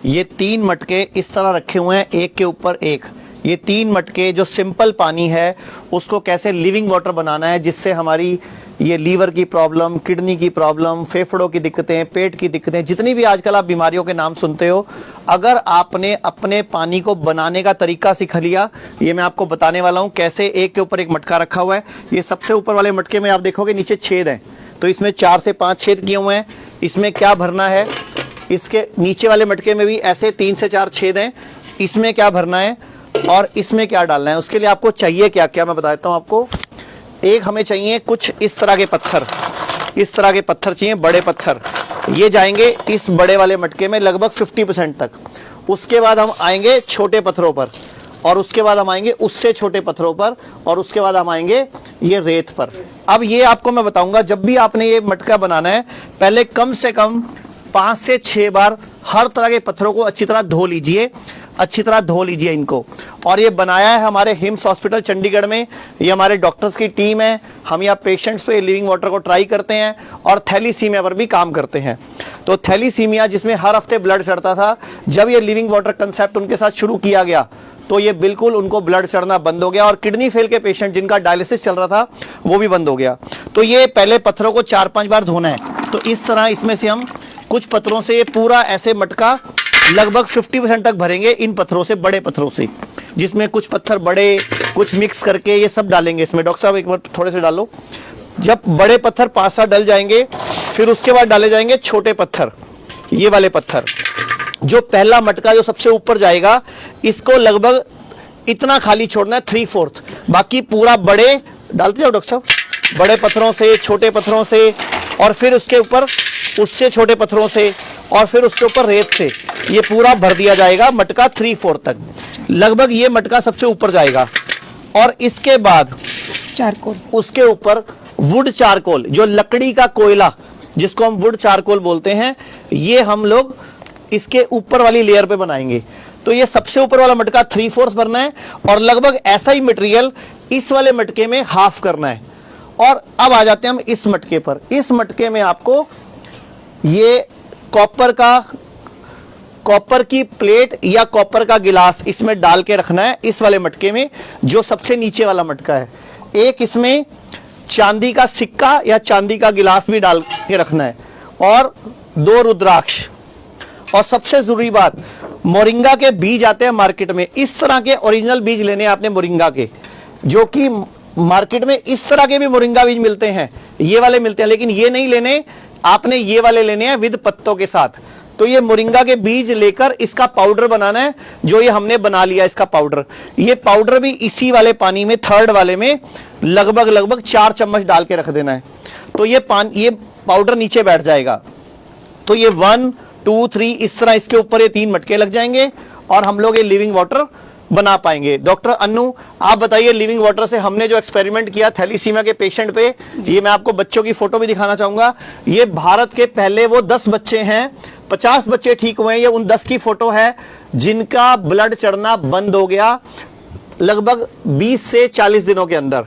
ये 3 मटके इस तरह रखे हुए हैं, एक के ऊपर एक। ये 3 मटके जो सिंपल पानी है उसको कैसे लिविंग वाटर बनाना है, जिससे हमारी ये लीवर की प्रॉब्लम, किडनी की प्रॉब्लम, फेफड़ों की दिक्कतें, पेट की दिक्कतें, जितनी भी आजकल आप बीमारियों के नाम सुनते हो, अगर आपने अपने पानी को बनाने का तरीका सीख लिया, ये मैं आपको बताने वाला हूँ कैसे। एक के ऊपर एक मटका रखा हुआ है। ये सबसे ऊपर वाले मटके में आप देखोगे नीचे छेद हैं, तो इसमें 4 से 5 छेद किए हुए हैं। इसमें क्या भरना है, इसके नीचे वाले मटके में भी ऐसे 3 से 4 छेद हैं, इसमें क्या भरना है और इसमें क्या डालना है। उसके लिए आपको चाहिए क्या क्या मैं बता देता हूँ आपको। एक हमें चाहिए कुछ इस तरह के पत्थर, इस तरह के पत्थर चाहिए, बड़े पत्थर। ये जाएंगे इस बड़े वाले मटके में लगभग 50% तक। उसके बाद हम आएंगे छोटे पत्थरों पर, और उसके बाद हम आएंगे उससे छोटे पत्थरों पर, और उसके बाद हम आएंगे ये रेत पर। अब ये आपको मैं बताऊंगा, जब भी आपने ये मटका बनाना है, पहले कम से कम 5 से 6 बार हर तरह के पत्थरों को अच्छी तरह धो लीजिए, अच्छी तरह धो लीजिए इनको। और ये बनाया है हमारे हिम्स हॉस्पिटल चंडीगढ़ में, ये हमारे डॉक्टर्स की टीम है। हम यहाँ पेशेंट्स पे लिविंग वाटर को ट्राई करते हैं और थैलीसीमिया पर भी काम करते हैं। तो थैलीसीमिया जिसमें हर हफ्ते ब्लड चढ़ता था, जब ये लिविंग वाटर कंसेप्ट उनके साथ शुरू किया गया तो ये बिल्कुल उनको ब्लड चढ़ना बंद हो गया, और किडनी फेल के पेशेंट जिनका डायलिसिस चल रहा था वो भी बंद हो गया। तो ये पहले पत्थरों को 4-5 बार धोना है। तो इस तरह इसमें से हम कुछ पत्थरों से ये पूरा ऐसे मटका लगभग 50% तक भरेंगे, इन पत्थरों से, बड़े पत्थरों से, जिसमें कुछ पत्थर बड़े, कुछ मिक्स करके ये सब डालेंगे इसमें। डॉक्टर साहब एक बार थोड़े से डालो। जब बड़े पत्थर 5-7 डल जाएंगे, फिर उसके बाद डाले जाएंगे छोटे पत्थर, ये वाले पत्थर। जो पहला मटका जो सबसे ऊपर जाएगा, इसको लगभग इतना खाली छोड़ना है, 3/4। बाकी पूरा बड़े डालते जाओ डॉक्टर साहब, बड़े पत्थरों से, छोटे पत्थरों से, और फिर उसके ऊपर उससे छोटे पत्थरों से, और फिर उसके ऊपर रेत से, ये पूरा भर दिया जाएगा मटका 3/4 तक। लगभग ये मटका सबसे ऊपर जाएगा। और इसके बाद चारकोल, उसके ऊपर वुड चारकोल, जो लकड़ी का कोयला जिसको हम वुड चारकोल बोलते हैं, ये हम लोग इसके ऊपर वाली लेयर पे बनाएंगे। तो ये सबसे ऊपर वाला मटका 3/4 भरना है, और लगभग ऐसा ही मटेरियल इस वाले मटके में हाफ करना है। और अब आ जाते हैं हम इस मटके पर। इस मटके में आपको ये कॉपर की प्लेट या कॉपर का गिलास इसमें डाल के रखना है, इस वाले मटके में, जो सबसे नीचे वाला मटका है। एक इसमें चांदी का सिक्का या चांदी का गिलास भी डाल के रखना है, और 2 रुद्राक्ष। और सबसे जरूरी बात, मोरिंगा के बीज आते हैं मार्केट में, इस तरह के ओरिजिनल बीज लेने हैं आपने मोरिंगा के, जो कि मार्केट में इस तरह के भी मोरिंगा बीज मिलते हैं, ये वाले मिलते हैं, लेकिन ये नहीं लेने, आपने ये वाले लेने हैं विद पत्तों के साथ। तो ये मोरिंगा के बीज लेकर इसका पाउडर बनाना है, जो ये हमने बना लिया इसका पाउडर। ये पाउडर भी इसी वाले पानी में, 3rd वाले में, लगभग 4 चम्मच डाल के रख देना है। तो ये पाउडर नीचे बैठ जाएगा। तो ये 1, 2, 3 इस तरह इसके ऊपर ये 3 मटके लग जाएंगे, और हम लोग ये लिविंग वाटर बना पाएंगे। डॉक्टर अन्नू, आप बताइए, लिविंग वाटर से हमने जो एक्सपेरिमेंट किया थैलीसीमिया के पेशेंट पे, ये मैं आपको बच्चों की फोटो भी दिखाना चाहूंगा। ये भारत के पहले वो 10 बच्चे हैं, 50 बच्चे ठीक हुए हैं। ये उन 10 की फोटो है जिनका ब्लड चढ़ना बंद हो गया लगभग 20 से 40 दिनों के अंदर।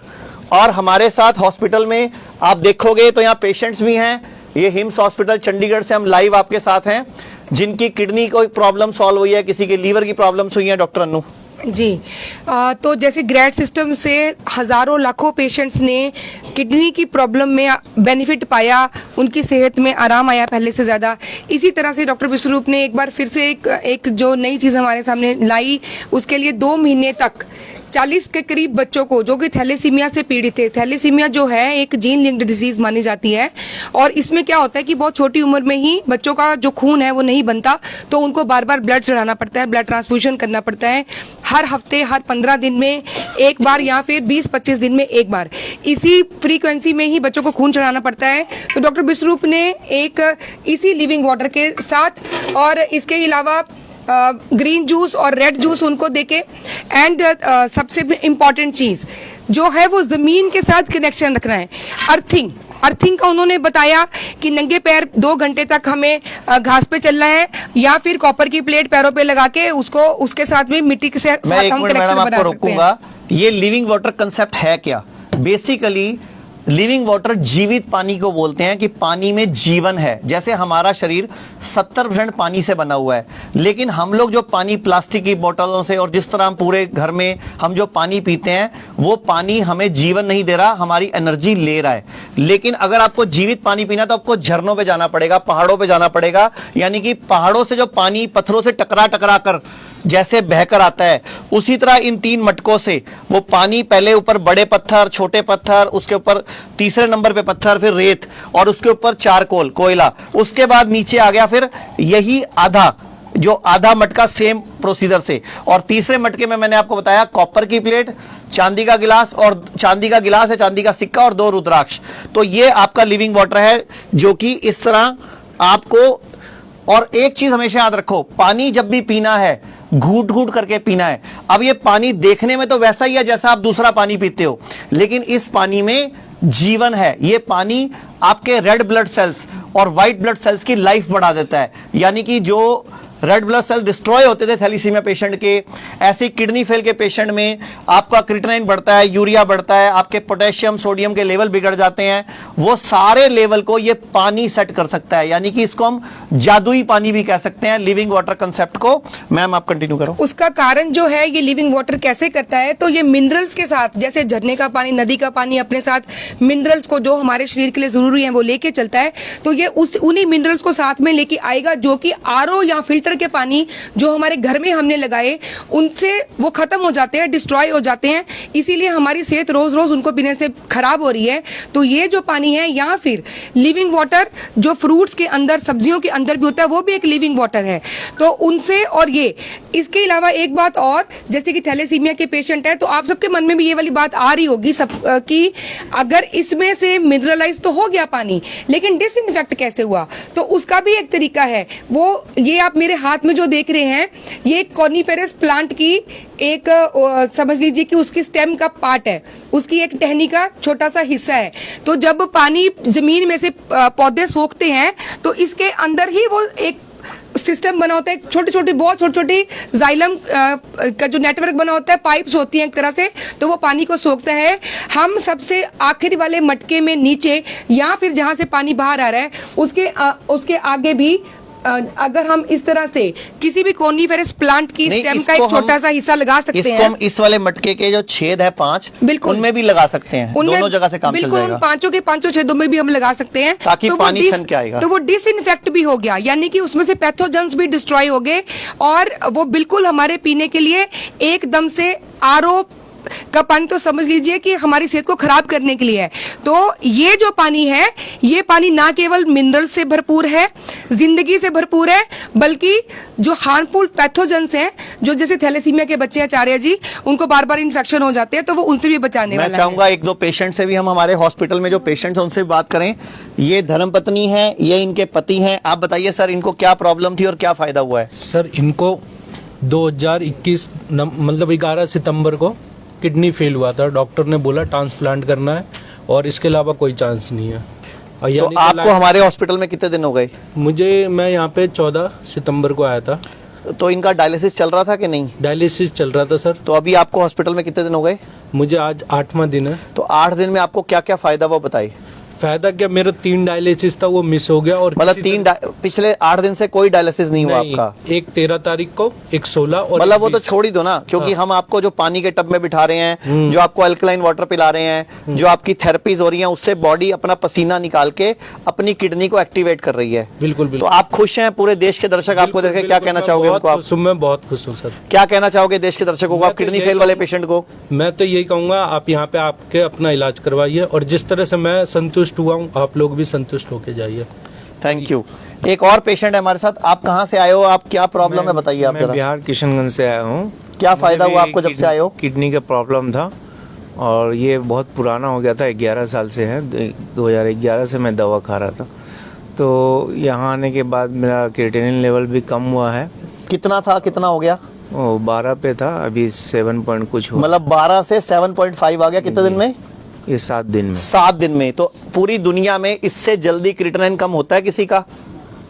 और हमारे साथ हॉस्पिटल में आप देखोगे तो यहाँ पेशेंट्स भी हैं। ये हिम्स हॉस्पिटल चंडीगढ़ से हम लाइव आपके साथ हैं, जिनकी किडनी कोई प्रॉब्लम सॉल्व हुई है, किसी के लीवर की प्रॉब्लम्स हुई है। डॉक्टर अन्नू जी, तो जैसे ग्रैड सिस्टम से हजारों लाखों पेशेंट्स ने किडनी की प्रॉब्लम में बेनिफिट पाया, उनकी सेहत में आराम आया पहले से ज़्यादा। इसी तरह से डॉक्टर विश्वरूप ने एक बार फिर से एक जो नई चीज़ हमारे सामने लाई, उसके लिए 2 महीने तक 40 के करीब बच्चों को जो कि थैलेसीमिया से पीड़ित थे। थैलेसीमिया जो है एक जीन लिंक्ड डिजीज मानी जाती है, और इसमें क्या होता है कि बहुत छोटी उम्र में ही बच्चों का जो खून है वो नहीं बनता, तो उनको बार बार ब्लड चढ़ाना पड़ता है, ब्लड ट्रांसफ्यूजन करना पड़ता है, हर हफ्ते, हर 15 दिन में एक बार, या फिर 20-25 दिन में एक बार, इसी फ्रीक्वेंसी में ही बच्चों को खून चढ़ाना पड़ता है। तो डॉक्टर विश्वरूप ने एक इसी लिविंग वाटर के साथ, और इसके अलावा ग्रीन जूस और रेड जूस उनको देके, एंड सबसे इम्पॉर्टेंट चीज जो है वो जमीन के साथ कनेक्शन रखना है। अर्थिंग का उन्होंने बताया कि नंगे पैर 2 घंटे तक हमें घास पे चलना है, या फिर कॉपर की प्लेट पैरों पे लगा के उसको, उसके साथ में मिट्टी के साथ हम कनेक्शन बना सकते हैं। ये लिविंग वाटर कंसेप्ट है क्या? बेसिकली लिविंग वाटर जीवित पानी को बोलते हैं कि पानी में जीवन है। जैसे हमारा शरीर 70% पानी से बना हुआ है, लेकिन हम लोग जो पानी प्लास्टिक की बोतलों से और जिस तरह हम पूरे घर में हम जो पानी पीते हैं, वो पानी हमें जीवन नहीं दे रहा, हमारी एनर्जी ले रहा है। लेकिन अगर आपको जीवित पानी पीना तो आपको झरनों पे जाना पड़ेगा, पहाड़ों पे जाना पड़ेगा, यानी कि पहाड़ों से जो पानी पत्थरों से टकरा टकरा कर जैसे बहकर आता है, उसी तरह इन 3 मटकों से वो पानी पहले ऊपर बड़े पत्थर, छोटे पत्थर, उसके ऊपर तीसरे नंबर पे पत्थर, फिर रेत और उसके ऊपर चारकोल, कोयला, उसके बाद नीचे आ गया फिर यही आधा मटका सेम प्रोसीजर से। और तीसरे मटके में मैंने आपको बताया कॉपर की प्लेट, चांदी का गिलास, और चांदी का गिलास है, चांदी का सिक्का और 2 रुद्राक्ष। तो ये आपका लिविंग वाटर है जो कि इस तरह आपको। और एक चीज हमेशा याद रखो, पानी जब भी पीना है घूट घूट करके पीना है। अब ये पानी देखने में तो वैसा ही है जैसा आप दूसरा पानी पीते हो, लेकिन इस पानी में जीवन है। ये पानी आपके रेड ब्लड सेल्स और व्हाइट ब्लड सेल्स की लाइफ बढ़ा देता है। यानी कि जो रेड ब्लड सेल डिस्ट्रॉय होते थे थैलीसीमिया पेशेंट के, ऐसे किडनी फेल के पेशेंट में आपका क्रिएटिनिन बढ़ता है, यूरिया बढ़ता है, आपके पोटेशियम सोडियम के लेवल बिगड़ जाते हैं, वो सारे लेवल को ये पानी सेट कर सकता है। यानी कि इसको हम जादुई पानी भी कह सकते हैं, लिविंग वाटर कंसेप्ट को। मैम आप कंटिन्यू करो। उसका कारण जो है ये लिविंग वाटर कैसे करता है, तो ये मिनरल्स के साथ, जैसे झरने का पानी, नदी का पानी अपने साथ मिनरल्स को जो हमारे शरीर के लिए जरूरी है वो लेके चलता है। तो ये उन्हीं मिनरल्स को साथ में लेके आएगा, जो कि आरओ या फिल्टर के पानी जो हमारे घर में हमने लगाए उनसे वो खत्म हो जाते हैं, डिस्ट्रॉय हो जाते हैं। इसीलिए हमारी सेहत रोज रोज उनको पीने से खराब हो रही है। तो ये जो पानी है, या फिर लिविंग वाटर जो फ्रूट्स के अंदर, सब्जियों के अंदर भी होता है, वो भी एक लिविंग वाटर है। तो उनसे, और ये इसके अलावा एक बात और, जैसे कि थैलेसीमिया के पेशेंट है, तो आप सबके मन में भी ये वाली बात आ रही होगी सब कि अगर इसमें से मिनरलाइज तो हो गया पानी, लेकिन डिसइंफेक्ट कैसे हुआ? तो उसका भी एक तरीका है। वो ये आप मेरे हाथ में जो देख रहे हैं, ये कॉर्निफेरस प्लांट की एक समझ लीजिए कि उसकी स्टेम का पार्ट है, उसकी एक टहनी का छोटा सा हिस्सा है। तो जब पानी जमीन में से पौधे सोखते हैं, तो इसके अंदर ही वो एक सिस्टम बना होता है, बहुत छोटी छोटी जाइलम का जो नेटवर्क बना होता है, पाइप्स होती हैं एक तरह से, तो वो पानी को सोखता है। हम सबसे आखिरी वाले मटके में नीचे, या फिर जहां से पानी बाहर आ रहा है उसके आगे भी अगर हम इस तरह से किसी भी कॉर्निफेरस प्लांट की स्टेम का एक छोटा सा हिस्सा लगा सकते हैं। हम इस वाले मटके के जो छेद है 5, बिल्कुल उनमें भी लगा सकते हैं, दोनों जगह से काम चल जाएगा। बिल्कुल, उन 5 छेदों में भी हम लगा सकते हैं, ताकि तो पानी छन के आएगा। तो वो डिसइंफेक्ट भी हो गया, यानी कि उसमें से पैथोजेंस भी डिस्ट्रॉय हो गए, और वो बिल्कुल हमारे पीने के लिए एकदम से आरओ का पानी तो समझ लीजिए कि हमारी सेहत को खराब करने के लिए है। तो ये जो पानी है, ये पानी ना केवल मिनरल से भरपूर है, जिंदगी से भरपूर है, बल्कि जो हार्मफुल पैथोजेंस हैं, जो जैसे थैलेसीमिया के बच्चे आचार्य जी, उनको बार बार इन्फेक्शन हो जाते हैं, तो वो उनसे भी बचाने वाला है। मैं चाहूंगा 1-2 पेशेंट से भी हम हमारे हॉस्पिटल में जो पेशेंट्स हैं उनसे बात करें। ये धर्मपत्नी है, ये इनके पति हैं। आप बताइए सर, इनको क्या प्रॉब्लम थी और क्या फायदा हुआ है? सर, इनको 2021 मतलब 11 सितंबर को किडनी फेल हुआ था। डॉक्टर ने बोला ट्रांसप्लांट करना है और इसके अलावा कोई चांस नहीं है। तो आपको हमारे हॉस्पिटल में कितने दिन हो गए? मैं यहाँ पे 14 सितंबर को आया था। तो इनका डायलिसिस चल रहा था कि नहीं? डायलिसिस चल रहा था सर। तो अभी आपको हॉस्पिटल में कितने दिन हो गए? मुझे आज 8वां दिन है। तो 8 दिन में आपको क्या क्या फायदा वो बताइए। फायदा क्या, मेरा 3 डायलिसिस था वो मिस हो गया। और मतलब पिछले 8 दिन से कोई डायलिसिस नहीं हुआ आपका? एक 13 तारीख को, एक 16 और मतलब वो तो छोड़ ही दो ना, क्योंकि हम आपको जो पानी के टब में बिठा रहे हैं, जो आपको अल्कलाइन वाटर पिला रहे हैं, जो आपकी थेरेपीज हो रही हैं, उससे बॉडी अपना पसीना निकाल के अपनी किडनी को एक्टिवेट कर रही है। बिल्कुल बिल्कुल। तो आप खुश हैं? पूरे देश के दर्शक आपको देख के क्या कहना चाहोगे उनको? आप? मैं बहुत खुश हूँ सर। क्या कहना चाहोगे देश के दर्शकों को, आप किडनी फेल वाले पेशेंट को? मैं तो यही कहूंगा, आप यहाँ पे आके अपना इलाज करवाइए, और जिस तरह से मैं संतुष्ट हुआ हूँ, आप लोग भी संतुष्ट होके जाइए। Thank you. एक और पेशेंट है हमारे साथ। आप कहाँ से आए हो, आप क्या प्रॉब्लम है बताइए आप मैं जरा। बिहार किशनगंज से आया हूँ। क्या फायदा हुआ आपको जब से आए हो? किडनी का प्रॉब्लम था और ये बहुत पुराना हो गया था, 11 साल से है। 2011 से मैं दवा खा रहा था। तो यहाँ आने के बाद मेरा क्रिएटिनिन लेवल भी कम हुआ है। कितना था, कितना हो गया? 12 पे था, अभी 7 पॉइंट कुछ हुआ। मतलब 12 से 7.5 आ गया। कितने दिन में? ये 7 दिन में। 7 दिन में। तो पूरी दुनिया में इससे जल्दी क्रिएटिनिन कम होता है किसी का,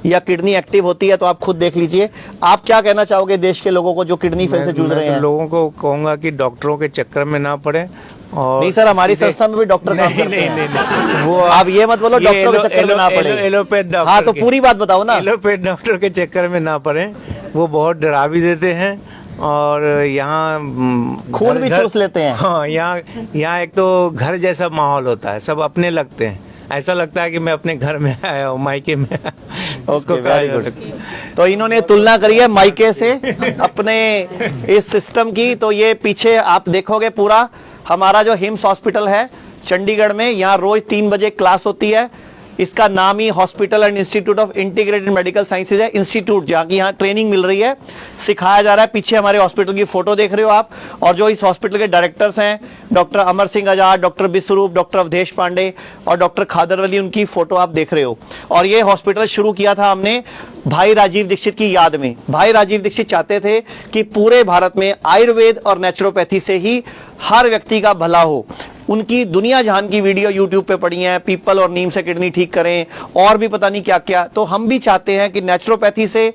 या किडनी एक्टिव होती है? तो आप खुद देख लीजिए। आप क्या कहना चाहोगे देश के लोगों को जो किडनी फेल से जूझ रहे हैं? लोगों को कहूँगा कि डॉक्टरों के चक्कर में ना पड़े, और नहीं सर, हमारी सीधे- संस्था में भी डॉक्टर काम नहीं, करते नहीं, हैं। नहीं, वो आप ये मत बोलो डॉक्टर के एलो- चक्कर में ना एलो- पड़े। एलोपैथ डॉक्टर हाँ तो के- पूरी बात बताओ ना। एलोपैथ डॉक्टर के चक्कर में ना पड़े, वो बहुत डरा भी देते हैं और यहाँ खून भी घर- चूस लेते हैं। हाँ, यहाँ एक तो घर जैसा माहौल होता है, सब अपने लगते हैं, ऐसा लगता है कि मैं अपने घर में आया हूँ, मायके में उसको ओके, कहा वेरी जा गुड। सकता है। तो इन्होंने तुलना करी है माइके से अपने इस सिस्टम की। तो ये पीछे आप देखोगे पूरा हमारा जो हिम्स हॉस्पिटल है चंडीगढ़ में, यहाँ रोज 3 बजे क्लास होती है। इसका नाम ही hospital and institute of integrated medical sciences है। इंस्टीट्यूट जहाँ की यहाँ ट्रेनिंग मिल रही है, सिखाया जा रहा है। पीछे हमारे हॉस्पिटल की फोटो देख रहे हो आप, और जो इस हॉस्पिटल के डायरेक्टर्स हैं डॉक्टर अमर सिंह आजाद, डॉक्टर विश्वरूप, डॉक्टर अवधेश पांडे और डॉक्टर खादर अली, उनकी फोटो आप देख रहे हो। और ये हॉस्पिटल शुरू किया था हमने भाई राजीव दीक्षित की याद में। भाई राजीव दीक्षित चाहते थे कि पूरे भारत में आयुर्वेद और नेचुरोपैथी से ही हर व्यक्ति का भला हो। उनकी दुनिया जहान की वीडियो यूट्यूब पे पड़ी है, पीपल और नीम से किडनी ठीक करें, और भी पता नहीं क्या क्या। तो हम भी चाहते हैं कि नेचुरोपैथी से,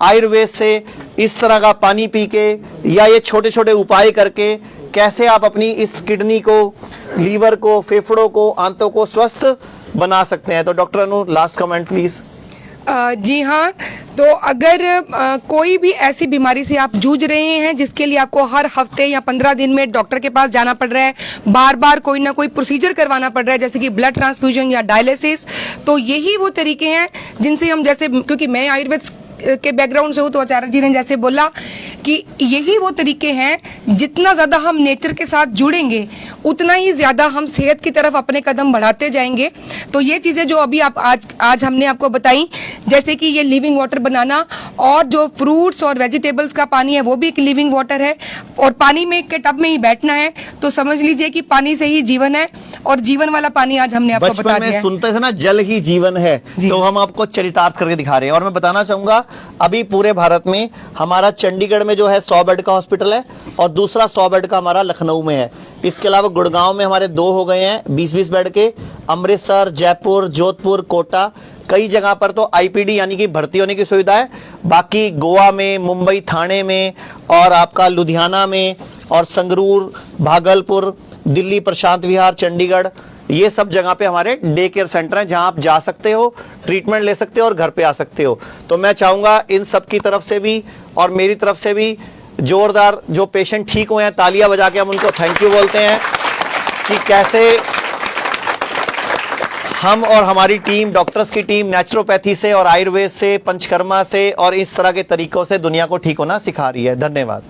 आयुर्वेद से, इस तरह का पानी पी के या ये छोटे छोटे उपाय करके कैसे आप अपनी इस किडनी को, लीवर को, फेफड़ों को, आंतों को स्वस्थ बना सकते हैं। तो doctor Anu, last comment please. जी हाँ, तो अगर कोई भी ऐसी बीमारी से आप जूझ रहे हैं जिसके लिए आपको हर हफ्ते या 15 दिन में डॉक्टर के पास जाना पड़ रहा है, बार बार कोई ना कोई प्रोसीजर करवाना पड़ रहा है जैसे कि ब्लड ट्रांसफ्यूजन या डायलिसिस, तो यही वो तरीके हैं जिनसे हम, जैसे क्योंकि मैं आयुर्वेद के बैकग्राउंड से हूँ तो आचार्य जी ने जैसे बोला कि यही वो तरीके हैं, जितना ज्यादा हम नेचर के साथ जुड़ेंगे उतना ही ज्यादा हम सेहत की तरफ अपने कदम बढ़ाते जाएंगे। तो ये चीजें जो अभी आप आज हमने आपको बताई, जैसे कि ये लिविंग वाटर बनाना, और जो फ्रूट्स और वेजिटेबल्स का पानी है वो भी एक लिविंग वाटर है, और पानी में के टब में ही बैठना है, तो समझ लीजिए कि पानी से ही जीवन है, और जीवन वाला पानी आज हमने आपको बता बचपन दिया में है। सुनते थे ना, जल ही जीवन है, जी। तो हम आपको चरितार्थ करके दिखा रहे हैं। और मैं बताना चाहूंगा अभी पूरे भारत में हमारा चंडीगढ़ में जो है 100 बेड का हॉस्पिटल है, और दूसरा 100 बेड का हमारा लखनऊ में है। इसके अलावा गुड़गांव में हमारे 2 हो गए हैं 20-20 बेड के, अमृतसर, जयपुर, जोधपुर, कोटा, कई जगह पर तो आईपीडी यानी कि भर्ती होने की सुविधा है। बाकी गोवा में, मुंबई, थाने में, और आपका लुधियाना में, और संगरूर, भागलपुर, दिल्ली, प्रशांत विहार, चंडीगढ़, ये सब जगह पे हमारे डे केयर सेंटर हैं जहां आप जा सकते हो, ट्रीटमेंट ले सकते हो और घर पे आ सकते हो। तो मैं चाहूंगा इन सब की तरफ से भी और मेरी तरफ से भी जोरदार, जो पेशेंट ठीक हुए हैं तालियां बजा के हम उनको थैंक यू बोलते हैं, कि कैसे हम और हमारी टीम, डॉक्टर्स की टीम, नेचुरोपैथी से और आयुर्वेद से, पंचकर्मा से और इस तरह के तरीकों से दुनिया को ठीक होना सिखा रही है। धन्यवाद।